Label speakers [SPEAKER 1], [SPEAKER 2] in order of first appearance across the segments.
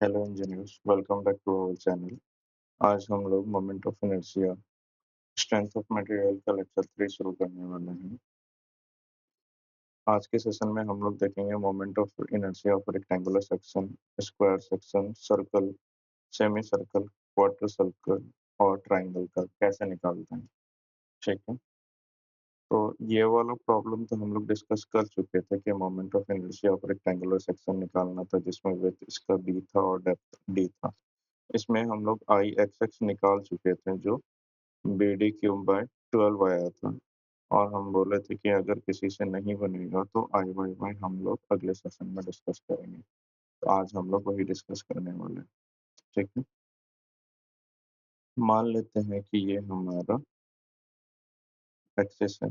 [SPEAKER 1] Hello engineers, welcome back to our channel. आज हम लोग moment of inertia strength of material का lecture 3 शुरू करने वाले हैं। आज के सेशन में हम लोग देखेंगे moment of inertia of rectangular section, square section, circle, semi circle, quarter circle और ट्राइंगल का कैसे निकालते हैं। ठीक है, तो ये वाला प्रॉब्लम तो हम लोग डिस्कस कर चुके थे कि moment of inertia of rectangular section निकालना था, जिसमें विड्थ इसका बी था और डेप्थ डी था। इसमें हम लोग आई एक्स एक्स निकाल चुके थे, जो बी डी क्यूब बाय 12 आया था, और हम बोले थे कि अगर किसी से नहीं बनेगा तो आई वाई वाई हम लोग अगले सेशन में डिस्कस करेंगे। तो आज हम लोग वही डिस्कस करने वाले हैं। ठीक है, मान लेते हैं कि ये हमारा एक्सिस है,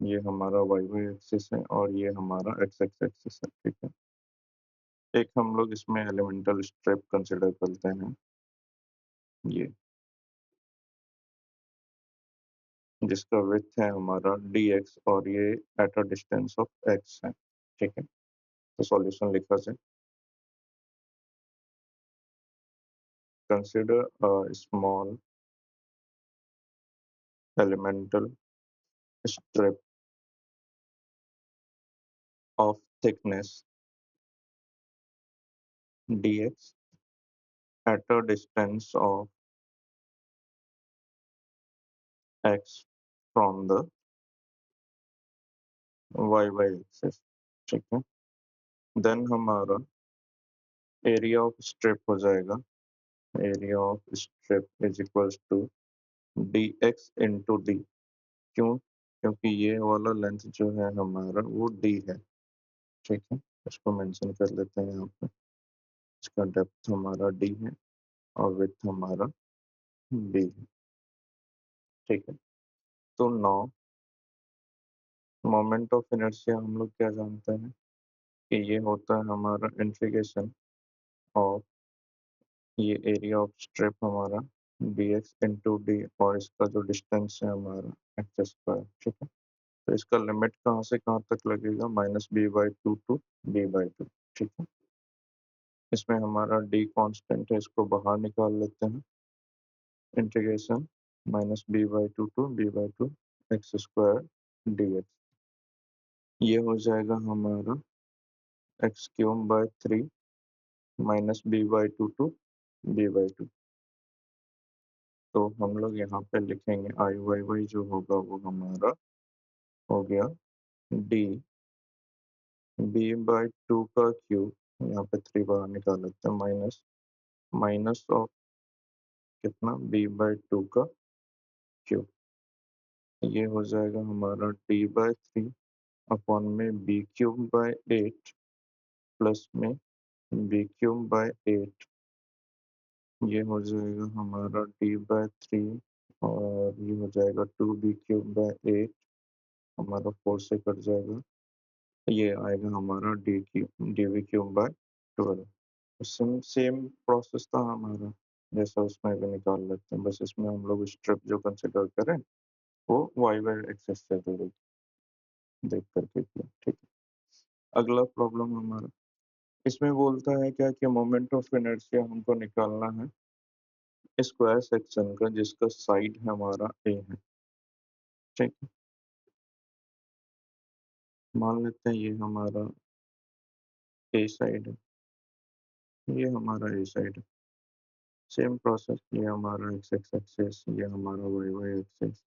[SPEAKER 1] ये हमारा वाई वाई एक्सिस है और ये हमारा एक्स एक्स एक्सिस है। ठीक है, एक हम लोग इसमें एलिमेंटल स्ट्रिप कंसिडर करते हैं, ये जिसका विड्थ है हमारा डी एक्स और ये eight a distance of x है। ठीक है, तो सॉल्यूशन लिखा जाए। Consider a small elemental strip of thickness dx at a distance of x from the y axis। ठीक है, देन हमारा एरिया ऑफ स्ट्रिप हो जाएगा, area of strip is equals to D X into D. क्यों? क्योंकि ये वाला length जो है हमारा वो डी है। ठीक है, इसको मेंशन कर लेते हैं यहाँ पे। इसका डेप्थ हमारा डी है और विड्थ हमारा बी है। ठीक है, तो नौ मोमेंट ऑफ इनर्शिया हम लोग क्या जानते हैं कि ये होता है हमारा इंटीग्रेशन ऑफ ये एरिया ऑफ स्ट्रिप हमारा डी एक्स इंटू डी, और इसका जो डिस्टेंस है हमारा एक्स स्क्वायर। ठीक है, तो इसका लिमिट कहाँ से कहाँ तक लगेगा, minus B by two to B by two. ठीक है, इसमें हमारा डी कांस्टेंट है, इसको बाहर निकाल लेते हैं। Integration minus B by two B by two x square D X, ये हो जाएगा हमारा X cube by 3 minus B by two B by two. तो हम लोग यहाँ पे लिखेंगे आई वाई वाई जो होगा वो हमारा हो गया डी बी बाई टू का क्यूब, यहाँ पे 3 बाहर निकाल लेते हैं, माइनस माइनस ऑफ कितना बी बाई टू का क्यूब। ये हो जाएगा हमारा डी बाई 3 अपॉन में बी क्यूब बाय 8 प्लस में बी क्यूब बाय 8। ये हो जाएगा हमारा डी बाय 3 और ये हो जाएगा 2 बी क्यूब बाय 8, हमारा 4 से कट जाएगा। ये आएगा हमारा D V cube by 12। Same same process था हमारा, जैसा उसमें भी निकाल लेते हैं, बस इसमें हम लोग स्ट्रिप जो कंसिडर करें वो वाई वाई एक्सिस से जुड़ी देख करके किया। ठीक है, अगला प्रॉब्लम हमारा इसमें बोलता है क्या कि मोमेंट ऑफ इनर्शिया हमको निकालना है स्क्वायर सेक्शन का, जिसका साइड हमारा ए है। ठीक है, मान लेते हैं ये हमारा ए साइड है, ये हमारा ए साइड है। सेम प्रोसेस, ये हमारा एक्स एक्स एक्सिस, ये हमारा वाई वाई एक्सिस।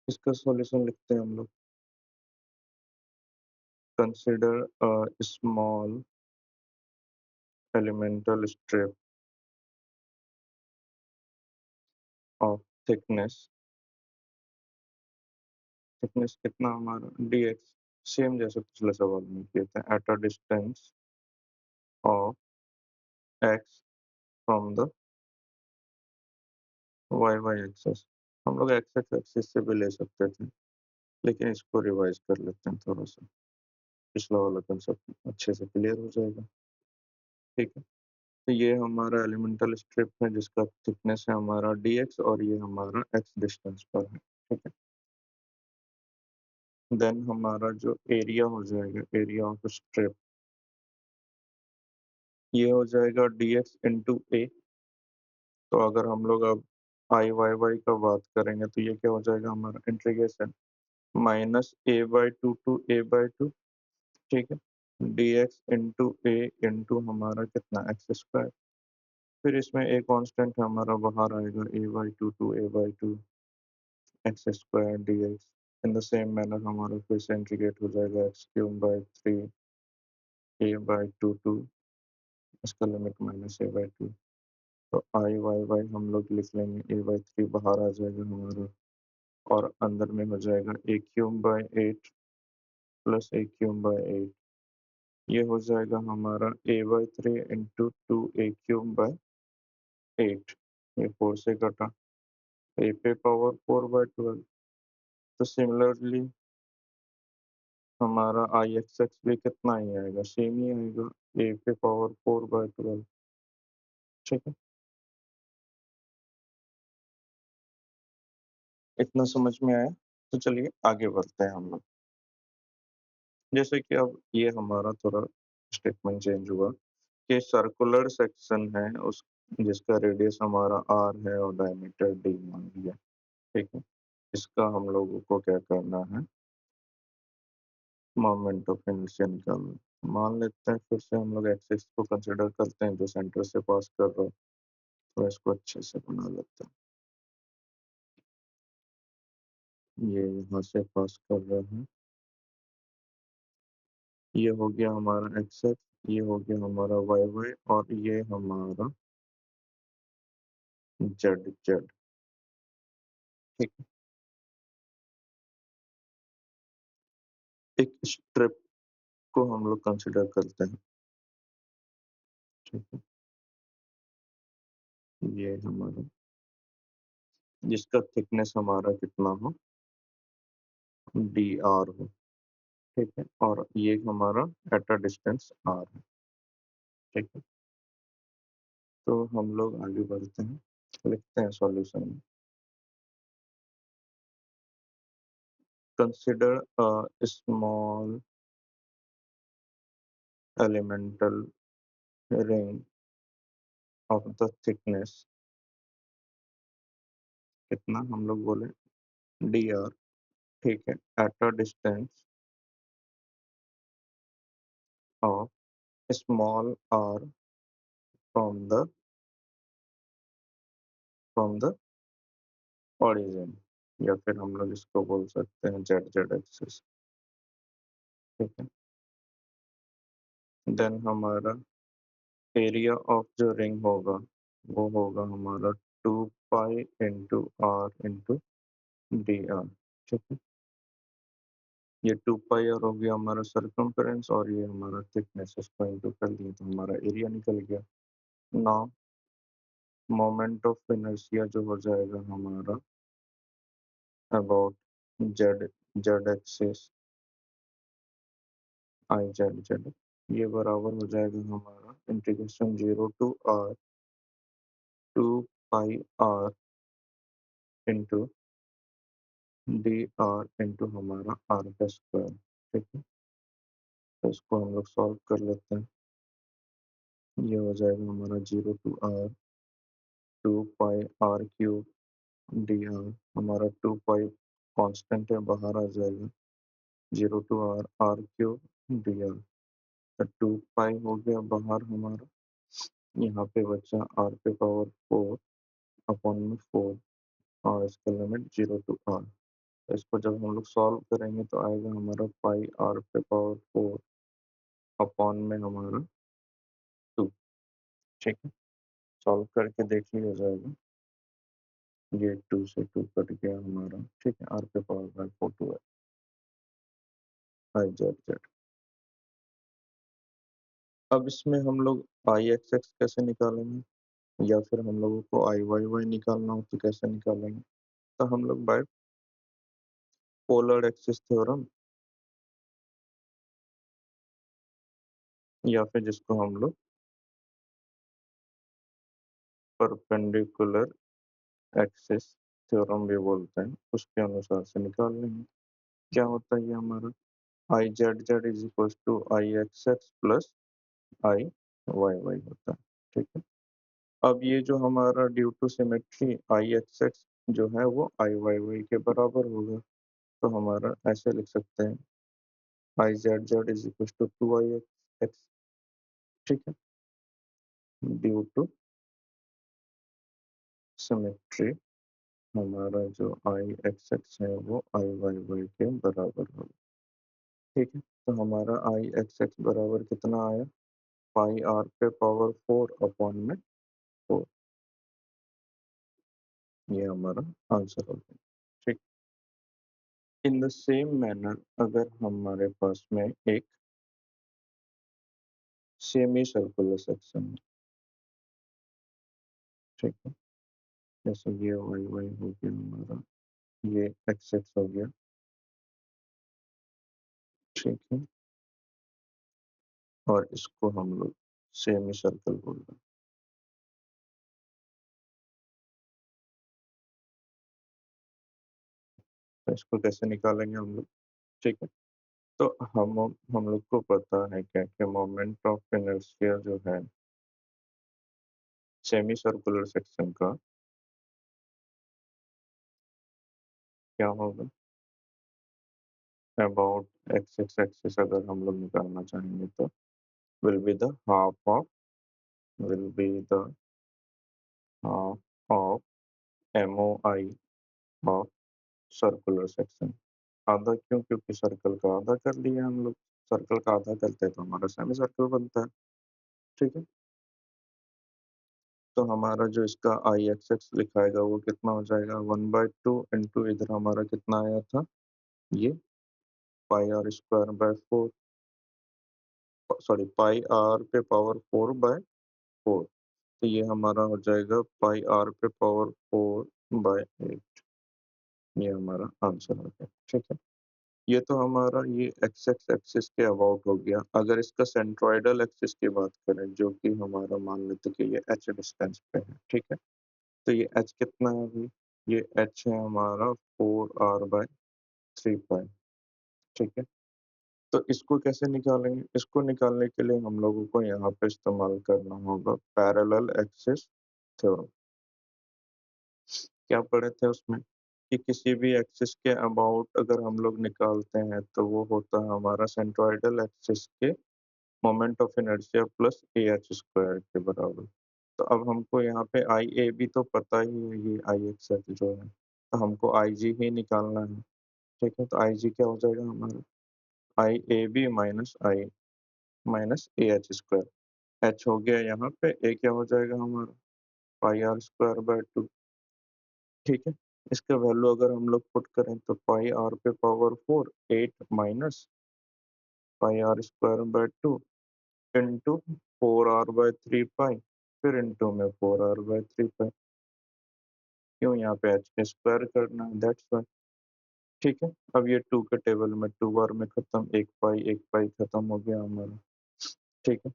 [SPEAKER 1] इसका सॉल्यूशन लिखते हैं हम लोग। Consider a small elemental strip of thickness कितना हमारा dx, सेम जैसे पिछले सवाल में किए थे, at a distance of x from the Y Y axis. हम लोग एक्स एक्स एक्सिस से भी ले सकते थे, लेकिन इसको रिवाइज कर लेते हैं थोड़ा सा, पिछला वाला कंसेप्ट अच्छे से क्लियर हो जाएगा। ठीक है, तो ये हमारा एलिमेंटल स्ट्रिप है जिसका थिकनेस है हमारा dx और ये हमारा x डिस्टेंस पर है। ठीक है, देन हमारा जो एरिया हो जाएगा, एरिया ऑफ स्ट्रिप ये हो जाएगा dx इंटू ए। तो अगर हम लोग अब आई वाई वाई का बात करेंगे तो ये क्या हो जाएगा हमारा integration minus A by two to A by two, ठीक है, dx इंटू ए इंटू हमारा कितना एक्स स्क्वायर। फिर इसमें ए कांस्टेंट हमारा बाहर आएगा a by two A by two x square dx। In the same manner हमारा फिर से इंटीग्रेट हो जाएगा x cube by three a by two, इसका limit minus A by two. तो आई वाई वाई हम लोग लिख लेंगे ए बाई थ्री बाहर आ जाएगा हमारा, और अंदर में हो जाएगा a cube by eight plus a cube by eight. ये हो जाएगा हमारा a by three into two a cube by eight. ये फोर से कटा, ए पे पावर फोर बाई ट्वेल्व। तो सिमिलरली हमारा आई एक्स एक्स भी कितना ही आएगा, सेम ही आएगा, ए पे पावर फोर बाई ट्वेल्व। ठीक है, इतना समझ में आया। तो चलिए आगे बढ़ते हैं हम लोग। जैसे कि अब ये हमारा थोड़ा स्टेटमेंट चेंज हुआ कि सर्कुलर सेक्शन है उस जिसका रेडियस हमारा आर है और डायमीटर डी मान लिया। ठीक है, इसका हम लोगों को क्या करना है, मोमेंट ऑफ इनर्शिया निकालना। मान लेते हैं फिर से हम लोग एक्सिस को कंसिडर करते हैं जो सेंटर से पास कर रहा है। तो इसको अच्छे से बना लेते हैं। ये यहाँ से पास कर रहा है, ये हो गया हमारा एक्स एक्स, ये हो गया हमारा वाई वाई, और ये हमारा जेड जेड। ठीक है, एक स्ट्रिप को हम लोग कंसिडर करते हैं। ठीक है, ये हमारा जिसका थिकनेस हमारा कितना हो, डी आर हो। ठीक है, और ये हमारा एट अ डिस्टेंस आर है। ठीक है, तो हम लोग आगे बढ़ते हैं, लिखते हैं सॉल्यूशन में। Consider a small elemental ring of the thickness, कितना हम लोग बोले, डी आर। ठीक है, at a distance of small R from the origin, या फिर हम लोग इसको बोल सकते हैं जेड जेड एक्सिस। ठीक है, देन हमारा एरिया ऑफ जो रिंग होगा वो होगा हमारा two pi into R into D R. ठीक है, ये टू पाई आर हो गया हमारा सरकमफेरेंस, और ये हमारा थिकनेस, इसको इंटू कर दिया तो हमारा एरिया निकल गया। नाउ मोमेंट ऑफ इनर्शिया जो हो जाएगा हमारा about Z Z axis I Z Z, ये बराबर हो जाएगा हमारा integration zero to R two pi R into D R into हमारा आर का स्क्वायर। ठीक है, तो इसको हम लोग सॉल्व कर लेते हैं। ये हो जाएगा हमारा zero to R two pi R cube D R. हमारा टू पाई कांस्टेंट है, बाहर आ जाएगा, zero to R R cube D R. तो टू पाई हो गया बाहर हमारा, यहाँ पे बचा आर पे पावर फोर अपॉन में फोर, और इसका लिमिट जीरो टू आर। तो इसको जब हम लोग सॉल्व करेंगे तो आएगा हमारा पाई आर पे पावर फोर अपॉन में हमारा टू। ठीक है, सॉल्व करके देख लिया जाएगा, ये टू से टू कट गया हमारा। ठीक है, आर पे power by four to I Z Z. अब इसमें हम लोग आई एक्स एक्स कैसे निकालेंगे, या फिर हम लोगों को आई वाई वाई निकालना हो तो कैसे निकालेंगे। तो हम लोग बाय पोलर एक्सिस थ्योरम, या फिर जिसको हम लोग परपेंडिकुलर एक्सिस थ्योरम भी बोलते हैं, उसके अनुसार से निकाल लेंगे। क्या होता है ये हमारा I Z Z is equal to I x X plus I Y Y होता है, ठीक है। अब ये जो हमारा due to symmetry I x X जो है वो आई वाई वाई के बराबर होगा, तो हमारा ऐसे लिख सकते हैं I Z Z is equal to two I x X, ठीक है, ड्यू टू सिमेट्री हमारा जो आई एक्स एक्स है वो आई वाई वाई के बराबर होगा, ठीक है। तो हमारा आई एक्स एक्स बराबर कितना आया, पाई आर पे पावर 4 अपॉन में 4, ये हमारा आंसर हो गया, ठीक। इन द सेम मैनर अगर हमारे पास में एक सेमी सर्कुलर सेक्शन है, ठीक है, जैसे ये वाई वाई हो गया हमारा, ये एक्स एक्स हो गया, ठीक है, और इसको हम लोग सेमी सर्कल बोल रहे हैं। तो इसको कैसे निकालेंगे हम लोग, ठीक है। तो हम लोग को पता है क्या कि मोमेंट ऑफ इनर्शिया जो है सेमी सर्कुलर सेक्शन का क्या होगा, अबाउट एक्स एक्स एक्सिस अगर हम लोग निकालना चाहेंगे तो will be the half of will be the half of M O I of circular section. आधा क्यों, क्योंकि सर्कल का आधा कर लिया हम लोग, सर्कल का आधा करते हैं तो हमारा सेमी सर्कल बनता है, ठीक है। तो हमारा जो इसका आई एक्स एक्स लिखाएगा वो कितना हो जाएगा, 1/2 इंटू इधर हमारा कितना आया था, ये pi are square by 4, sorry pi are पे पावर 4/4, तो ये हमारा हो जाएगा पाई आर पे पावर 4/8, ये हमारा आंसर हो गया, ठीक है। ये तो हमारा ये एक्स एक्स एक्सिस के अबाउट हो गया। अगर इसका सेंट्रोइडल एक्सिस की बात करें जो कि हमारा मान लेते कि ये एच डिस्टेंस पे है, ठीक है, तो ये एच कितना है अभी, ये एच है हमारा 4r/3 पाई, ठीक है। तो इसको कैसे निकालेंगे, इसको निकालने के लिए हम लोगों को यहाँ पे इस्तेमाल करना होगा पैरेलल एक्सिस थ्योरम। क्या पढ़े थे उसमें कि किसी भी एक्सिस के अबाउट अगर हम लोग निकालते हैं तो वो होता है हमारा सेंट्रोइडल एक्सिस के moment of inertia plus A h square के बराबर। तो अब हमको यहाँ पे आई ए बी तो पता ही है, ये आई एक्स एक्स जो है, तो हमको आई जी ही निकालना है, ठीक है। तो आई जी क्या हो जाएगा हमारा, I a b minus I minus a h square, h हो गया यहाँ पे, ए क्या हो जाएगा हमारा पाई आर स्क्वायर बाय 2, ठीक है। इसका वैल्यू अगर हम लोग पुट करें तो पाई आर पे power 4 8 minus pi are square by 2 into 4r/3 pi, फिर इंटू में 4r/3 पाई, क्यों यहाँ पे एच के स्क्वायर करना है, दैट्स वाई, ठीक है। अब ये 2 के टेबल में 2 बार में खत्म, एक पाई खत्म हो गया हमारा, ठीक है।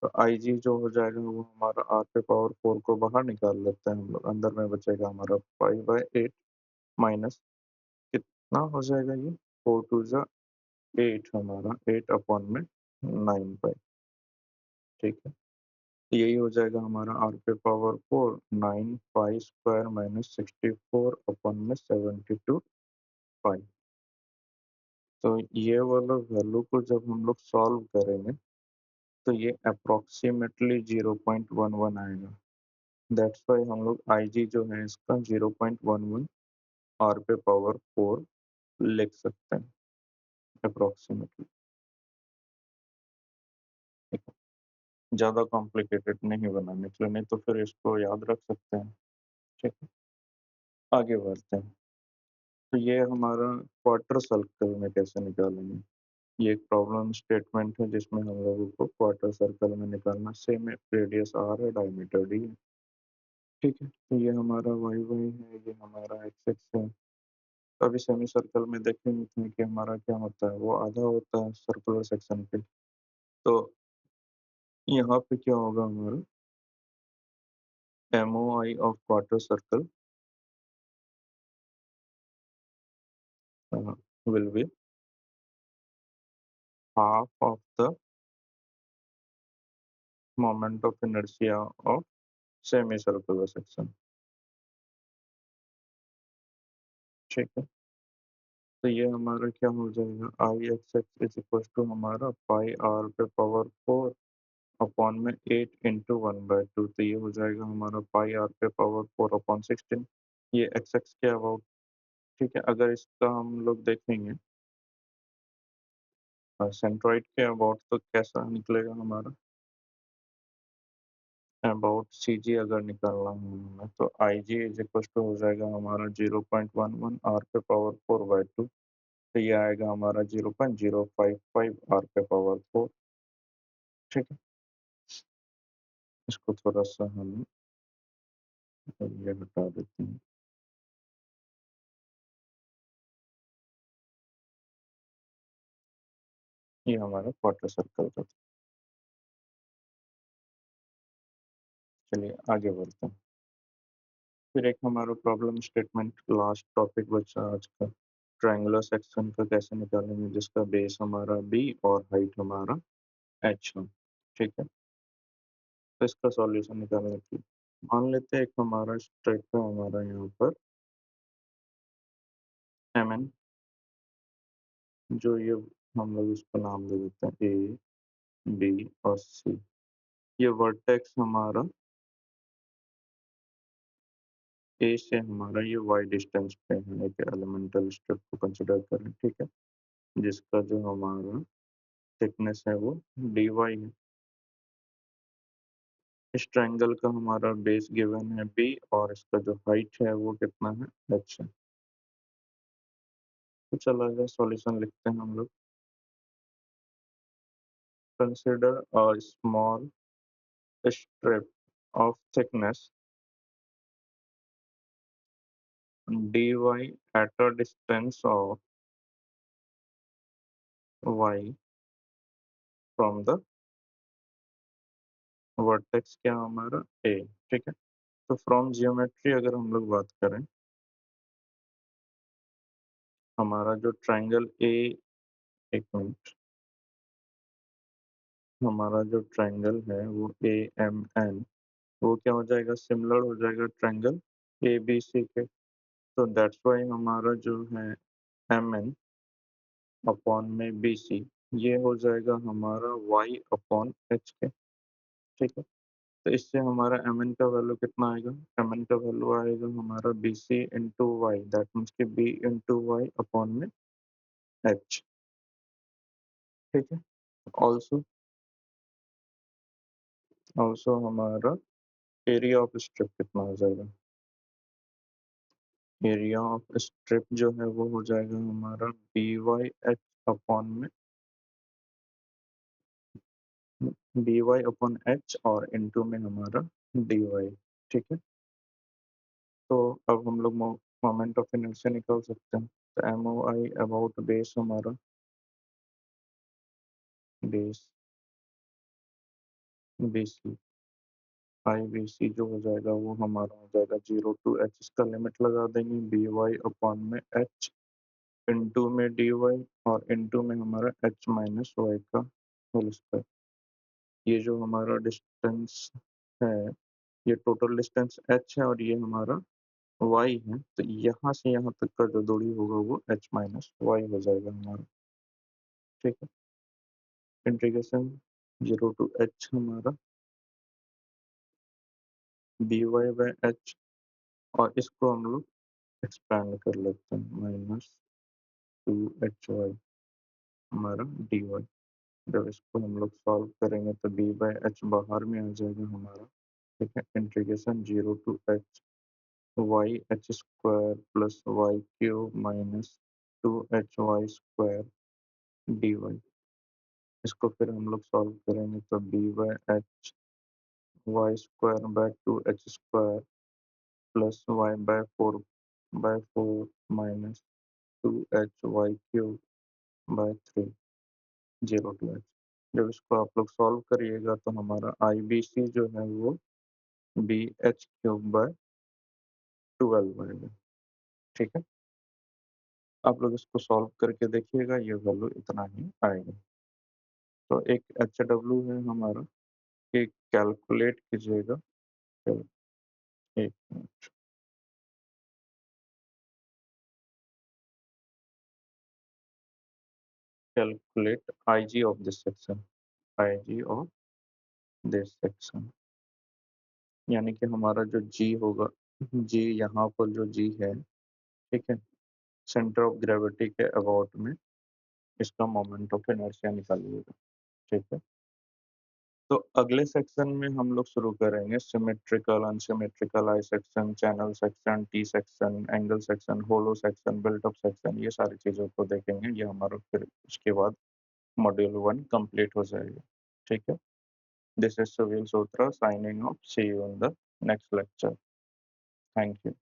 [SPEAKER 1] तो आई जी जो हो जाएगा वो हमारा आर पे पावर 4 को बाहर निकाल लेते हैं हम लोग, अंदर में बचेगा हमारा 5/8 माइनस कितना हो जाएगा ये, 4 2 8 हमारा 8 अपॉन में 9 पाई, ठीक है। यही हो जाएगा हमारा आर पे power 4 9 pi square minus 64 upon में 72 पाई। तो ये वाला वैल्यू को जब हम लोग सॉल्व करेंगे तो ये अप्रोक्सीमेटली 0.11 आएगा, दैट्स वाई हम लोग आई जी जो है इसका 0.11 आर पे पावर 4 लिख सकते हैं अप्रोक्सीमेटली, ज़्यादा कॉम्प्लिकेटेड नहीं बनाने के लिए, नहीं तो फिर इसको याद रख सकते हैं, ठीक है। आगे बढ़ते हैं। तो ये हमारा क्वार्टर सर्कल में कैसे निकालेंगे, ये एक प्रॉब्लम स्टेटमेंट है जिसमें हम लोगों को क्वार्टर सर्कल में निकालना, सेम रेडियस आर है, डायमीटर डी है, ठीक है। तो ये हमारा वाई वाई है, ये हमारा एक्स एक्स है। तो अभी सेमी सर्कल में देखेंगे कि हमारा क्या होता है, वो आधा होता है सर्कुलर सेक्शन पे, तो यहाँ पे क्या होगा हमारा M O I of quarter circle will be half of the moment of inertia of semi circular section. ठीक है, तो ये हमारा क्या हो जाएगा, I x x is equal to हमारा पाई आर पे पावर 4 अपॉन में 8 इंटू 1/2, तो ये हो जाएगा हमारा पाई आर पे पावर 4 अपॉन 16। ये एक्स एक्स के अबाउट। ठीक है, अगर इसका हम लोग देखेंगे सेंट्रोइड के अबाउट तो कैसा निकलेगा हमारा, अबाउट सी जी अगर निकालना है हमें तो आई जी इज इक्वल टू हो जाएगा हमारा 0.11 आर पे पावर 4/2, तो ये आएगा हमारा 0.055 आर पे पावर 4। ठीक है, इसको थोड़ा सा हम ये हटा देते हैं। ये हमारा क्वार्टर सर्कल का था। चलिए आगे बढ़ते हैं। फिर एक हमारा प्रॉब्लम स्टेटमेंट लास्ट टॉपिक बचा आज का, ट्रायंगुलर सेक्शन का कैसे निकालेंगे जिसका बेस हमारा बी और हाइट हमारा एच हो। ठीक है, तो इसका सॉल्यूशन निकालेंगे। मान लेते हैं एक हमारा स्ट्रेट है हमारा यहाँ पर एम एन, जो ये हम लोग इसको नाम दे देते हैं ए बी और सी। ये वर्टेक्स हमारा ए से हमारा ये वाई डिस्टेंस पे है, एक एलिमेंटल स्ट्रिप को कंसिडर करें। ठीक है, जिसका जो हमारा थिकनेस है वो डी वाई है। इस ट्रायंगल का हमारा बेस गिवन है बी और इसका जो हाइट है वो कितना है एच है। तो चला जाए सॉल्यूशन लिखते हैं हम लोग। Consider a small strip of thickness dy at a distance of y from the vertex क्या हमारा a। ठीक है, तो फ्रॉम जियोमेट्री अगर हम लोग बात करें, हमारा जो ट्रायंगल ए, एक मिनट, हमारा जो ट्रायंगल है वो ए एम एन, वो क्या हो जाएगा, सिमिलर हो जाएगा ट्रायंगल ए बी सी के। तो दैट्स वाई हमारा जो है एम एन अपॉन में बी सी, ये हो जाएगा हमारा वाई अपॉन एच के। ठीक है, तो इससे हमारा एम एन का वैल्यू कितना आएगा, एम एन का वैल्यू आएगा हमारा B C into Y, that means कि बी इंटू वाई अपॉन में एच। ठीक है, ऑल्सो ऑल्सो हमारा एरिया ऑफ स्ट्रिप कितना हो जाएगा, एरिया ऑफ स्ट्रिप जो है वो हो जाएगा हमारा बी वाई एच अपॉन में बी वाई अपॉन एच और इंटू में हमारा डी वाई। ठीक है, तो अब हम लोग मोमेंट ऑफ इनर्शिया निकाल सकते हैं। तो M O I about base हमारा, base B C, I B C जो हो जाएगा वो हमारा हो जाएगा 0 to h, इसका लिमिट लगा देंगे बी वाई अपॉन में एच इंटू में डी वाई और इंटू में हमारा एच माइनस वाई का होल स्क्वायर। ये जो हमारा डिस्टेंस है, ये टोटल डिस्टेंस एच है और ये हमारा वाई है, तो यहाँ से यहाँ तक का जो दूरी होगा वो एच माइनस वाई हो जाएगा हमारा। ठीक है, इंटीग्रेशन 0 to h हमारा डी वाई बाई एच, और इसको हम लोग एक्सपेंड कर लेते हैं, -2hy हमारा dy। जब इसको हम लोग सॉल्व करेंगे तो b बाई एच बाहर में आ जाएगा हमारा। ठीक है, integration 0 to h Y H square plus Y cube minus 2hy² dy। इसको फिर हम लोग सॉल्व करेंगे तो b by H Y square by 2h² plus y/4 minus 2hy³ by 3, 0 to h। जब इसको आप लोग सॉल्व करिएगा तो हमारा आई बी सी जो है वो bh³ बाय 12 आएगा। ठीक है, आप लोग इसको सॉल्व करके देखिएगा, ये वैल्यू इतना ही आएगा। तो एक एच डब्ल्यू है हमारा, कि कैलकुलेट कीजिएगा। चलो, एक minute. Calculate IG of this section, IG of this section, यानी कि हमारा जो जी होगा, जी यहाँ पर जो जी है, ठीक है, सेंटर ऑफ ग्रेविटी के अबाउट में इसका मोमेंट ऑफ इनर्शिया निकालिएगा। ठीक है, तो अगले सेक्शन में हम लोग शुरू करेंगे symmetrical, unsymmetrical, I section, channel section, T section, angle section, hollow section, built up section, ये सारी चीजों को देखेंगे। ये हमारा फिर उसके बाद मॉड्यूल 1 कंप्लीट हो जाएगा। ठीक है, this is Sunil Sutra signing off, see you in the next lecture. Thank you.